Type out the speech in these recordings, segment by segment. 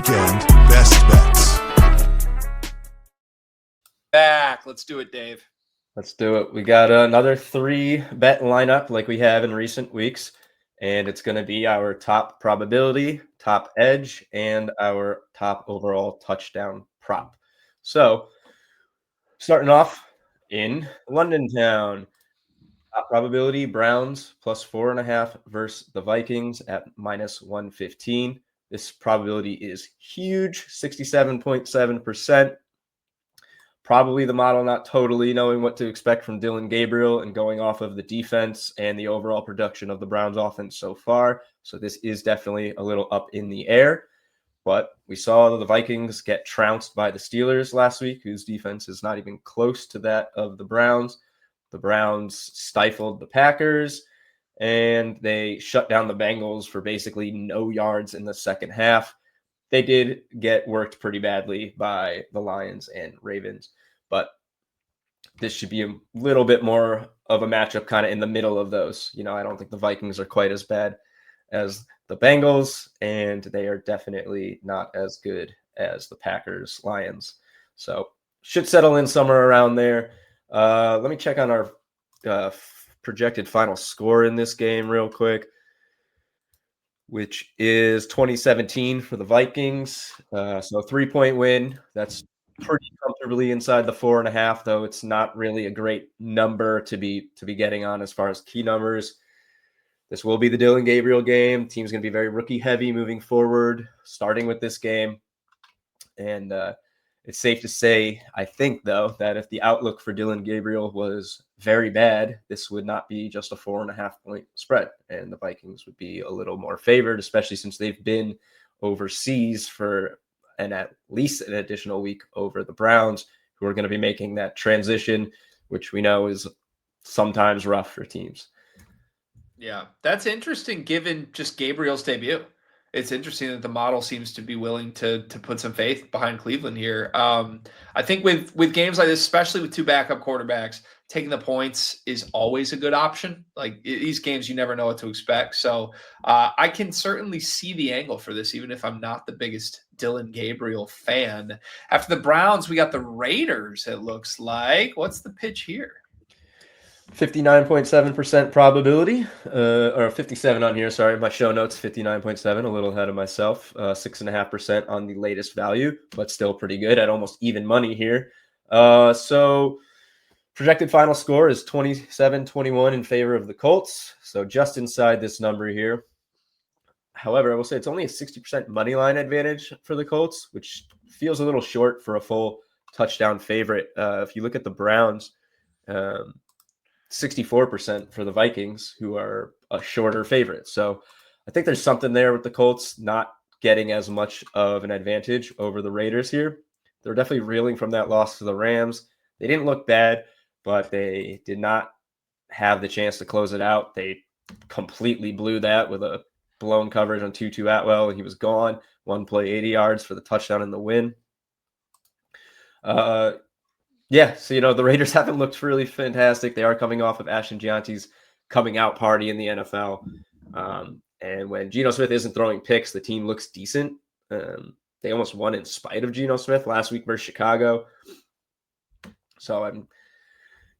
weekend best bets. Back. Let's do it, Dave. Let's do it. We got another 3-bet lineup like we have in recent weeks, and it's going to be our top probability, top edge, and our top overall touchdown prop. So, starting off in London town, top probability Browns plus 4.5 versus the Vikings at minus 115. This probability is huge, 67.7%. Probably the model not totally knowing what to expect from Dillon Gabriel and going off of the defense and the overall production of the Browns offense so far. So this is definitely a little up in the air. But we saw the Vikings get trounced by the Steelers last week, whose defense is not even close to that of the Browns. The Browns stifled the Packers, and they shut down the Bengals for basically no yards in the second half. They did get worked pretty badly by the Lions and Ravens, but this should be a little bit more of a matchup kind of in the middle of those. I don't think the Vikings are quite as bad as the Bengals, and they are definitely not as good as the Packers, Lions. So should settle in somewhere around there. Let me check on our projected final score in this game real quick, which is 2017 for the Vikings. So 3-point win. That's pretty comfortably inside the 4.5, though it's not really a great number to be getting on as far as key numbers. This will be the Dillon Gabriel game. Team's going to be very rookie heavy moving forward, starting with this game. And it's safe to say, I think, though, that if the outlook for Dillon Gabriel was very bad, this would not be just a 4.5-point spread. And the Vikings would be a little more favored, especially since they've been overseas for at least an additional week over the Browns, who are going to be making that transition, which we know is sometimes rough for teams. Yeah, that's interesting given just Gabriel's debut. It's interesting that the model seems to be willing to put some faith behind Cleveland here. I think with games like this, especially with two backup quarterbacks, taking the points is always a good option. Like these games, you never know what to expect. So I can certainly see the angle for this, even if I'm not the biggest Dillon Gabriel fan. After the Browns, we got the Raiders, it looks like. What's the pitch here? 59.7% probability, or 57 on here. Sorry, my show notes 59.7, a little ahead of myself. 6.5% on the latest value, but still pretty good at almost even money here. So projected final score is 27-21 in favor of the Colts. So just inside this number here. However, I will say it's only a 60% money line advantage for the Colts, which feels a little short for a full touchdown favorite. If you look at the Browns, 64% for the Vikings, who are a shorter favorite. So I think there's something there with the Colts not getting as much of an advantage over the Raiders here. They're definitely reeling from that loss to the Rams. They didn't look bad, but they did not have the chance to close it out. They completely blew that with a blown coverage on Tutu Atwell. He was gone. One play, 80 yards for the touchdown and the win. Yeah, so, the Raiders haven't looked really fantastic. They are coming off of Ashton Gianti's coming out party in the NFL. And when Geno Smith isn't throwing picks, the team looks decent. They almost won in spite of Geno Smith last week versus Chicago. So,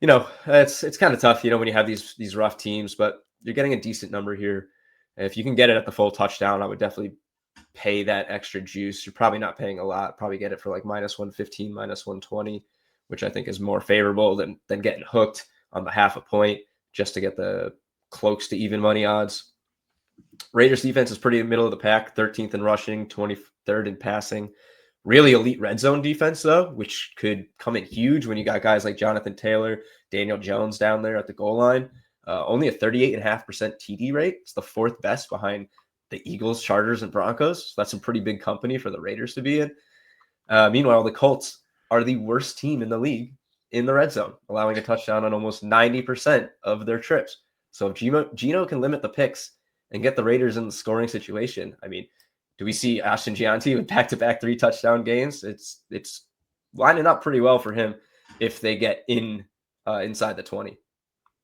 it's kind of tough, when you have these rough teams, but you're getting a decent number here. If you can get it at the full touchdown, I would definitely pay that extra juice. You're probably not paying a lot. Probably get it for like minus 115, minus 120. Which I think is more favorable than getting hooked on the half a point just to get the close to even money odds. Raiders defense is pretty middle of the pack, 13th in rushing, 23rd in passing. Really elite red zone defense, though, which could come in huge when you got guys like Jonathan Taylor, Daniel Jones down there at the goal line. Only a 38.5% TD rate. It's the fourth best behind the Eagles, Chargers, and Broncos. So that's some pretty big company for the Raiders to be in. Meanwhile, the Colts are the worst team in the league in the red zone, allowing a touchdown on almost 90% of their trips. So if Geno can limit the picks and get the Raiders in the scoring situation, do we see Ashton Gianti with back-to-back 3-touchdown games? It's lining up pretty well for him if they get inside the 20.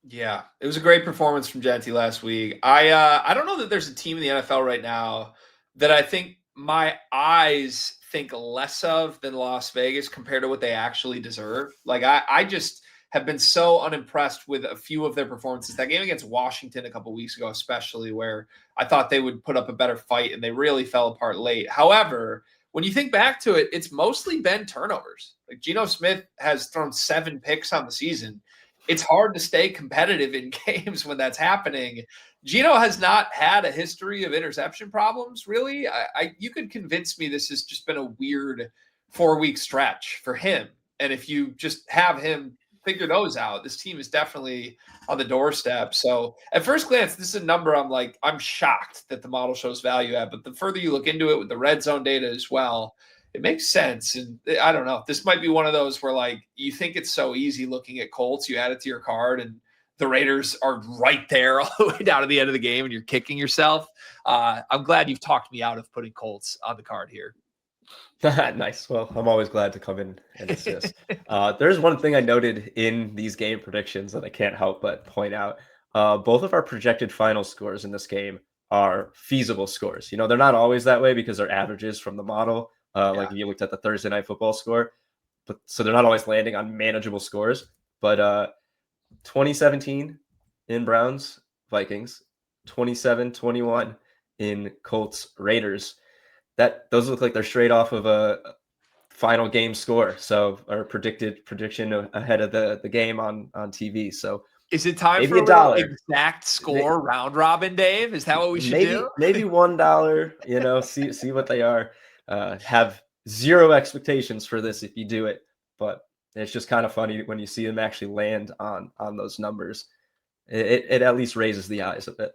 Yeah, it was a great performance from Gianti last week. I don't know that there's a team in the NFL right now that I think my eyes think less of than Las Vegas compared to what they actually deserve. Like I just have been so unimpressed with a few of their performances. That game against Washington a couple weeks ago, especially, where I thought they would put up a better fight and they really fell apart late. However, when you think back to it, it's mostly been turnovers. Like Geno Smith has thrown 7 picks on the season. It's hard to stay competitive in games when that's happening. Geno has not had a history of interception problems, really. You could convince me this has just been a weird 4-week stretch for him. And if you just have him figure those out, this team is definitely on the doorstep. So at first glance, this is a number I'm shocked that the model shows value at. But the further you look into it with the red zone data as well, it makes sense. And I don't know. This might be one of those where you think it's so easy looking at Colts, you add it to your card and the Raiders are right there all the way down to the end of the game and you're kicking yourself. I'm glad you've talked me out of putting Colts on the card here. Nice. Well, I'm always glad to come in and assist. There's one thing I noted in these game predictions that I can't help but point out. Both of our projected final scores in this game are feasible scores. They're not always that way because they're averages from the model. Like if you looked at the Thursday Night Football score, but so they're not always landing on manageable scores. But 2017 in Browns Vikings, 27-21 in Colts Raiders. Those look like they're straight off of a final game score. So our prediction ahead of the game on TV. So is it time for a exact score round robin, Dave? Is that what we should do? Maybe $1. See what they are. Have zero expectations for this if you do it, but it's just kind of funny when you see them actually land on those numbers. It at least raises the eyes a bit.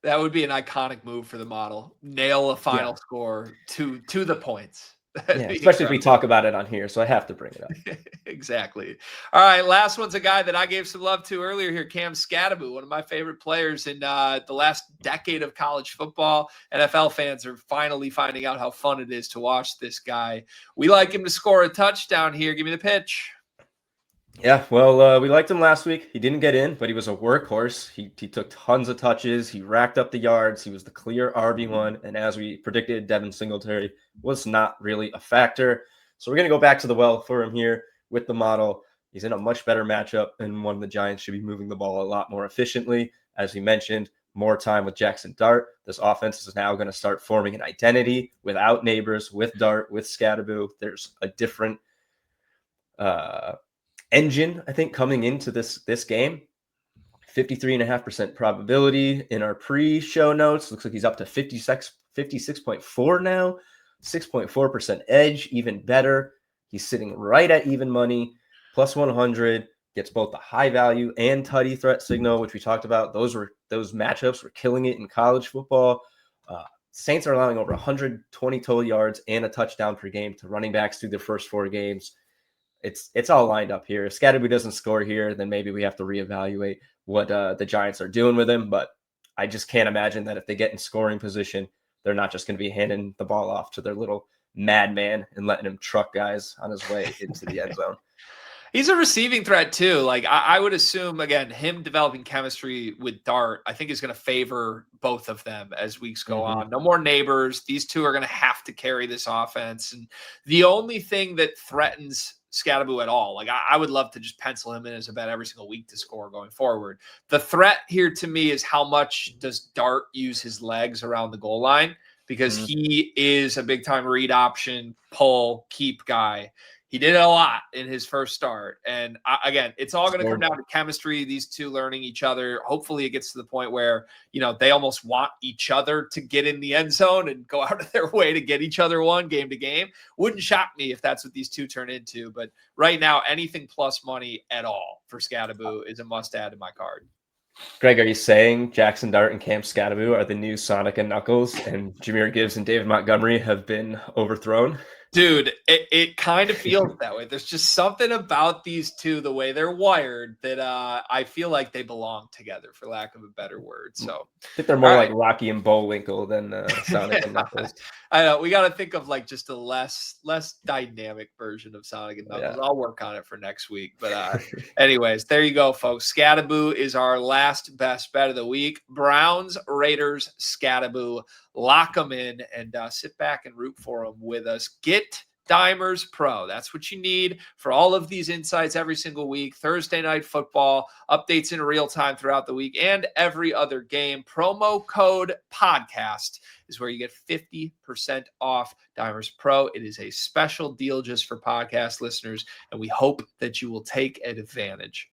That would be an iconic move for the model. Nail a final score to the points. Especially if we talk about it on here, so I have to bring it up. Exactly. All right, last one's a guy that I gave some love to earlier here, Cam Scatterbu, one of my favorite players in the last decade of college football. NFL fans are finally finding out how fun it is to watch this guy. We like him to score a touchdown here. Give me the pitch. Yeah, well, we liked him last week. He didn't get in, but he was a workhorse. He took tons of touches. He racked up the yards. He was the clear RB1. And as we predicted, Devin Singletary was not really a factor. So we're going to go back to the well for him here with the model. He's in a much better matchup, and one of the Giants should be moving the ball a lot more efficiently. As we mentioned, more time with Jackson Dart. This offense is now going to start forming an identity without Neighbors, with Dart, with Scatterbu. There's a different engine, I think, coming into this game. 53.5% probability in our pre-show notes. Looks like he's up to 56.4 now. 6.4% edge, even better. He's sitting right at even money, plus 100. Gets both the high value and tutty threat signal, which we talked about. Those matchups were killing it in college football. Saints are allowing over 120 total yards and a touchdown per game to running backs through their first 4 games. It's all lined up here. If Scatterbu doesn't score here, then maybe we have to reevaluate what the Giants are doing with him. But I just can't imagine that if they get in scoring position, they're not just going to be handing the ball off to their little madman and letting him truck guys on his way into the end zone. He's a receiving threat too. Like I would assume, again, him developing chemistry with Dart, I think is going to favor both of them as weeks go on. No more Neighbors. These two are going to have to carry this offense. And the only thing that threatens Scatterbu at all, like I would love to just pencil him in as a bet every single week to score going forward. The threat here to me is how much does Dart use his legs around the goal line, because he is a big time read option, pull, keep guy. He did it a lot in his first start. And again, it's all going to come down to chemistry, these two learning each other. Hopefully it gets to the point where, they almost want each other to get in the end zone and go out of their way to get each other one game to game. Wouldn't shock me if that's what these two turn into. But right now, anything plus money at all for Scatterbu is a must add to my card. Greg, are you saying Jackson Dart and Cam Scatterbu are the new Sonic and Knuckles, and Jahmyr Gibbs and David Montgomery have been overthrown? Dude, it kind of feels that way. There's just something about these two, the way they're wired, that I feel like they belong together, for lack of a better word. So I think they're more like Rocky and Bullwinkle than Sonic and Knuckles. I know. We got to think of like just a less dynamic version of Sonic and Knuckles. Yeah. I'll work on it for next week. But anyways, there you go, folks. Scatterbu is our last best bet of the week. Browns, Raiders, Scatterbu. lock them in and sit back and root for them with us. Get Dimers Pro. That's what you need for all of these insights every single week. Thursday night football, updates in real time throughout the week, and every other game. Promo code podcast is where you get 50% off Dimers Pro. It is a special deal just for podcast listeners, and we hope that you will take advantage.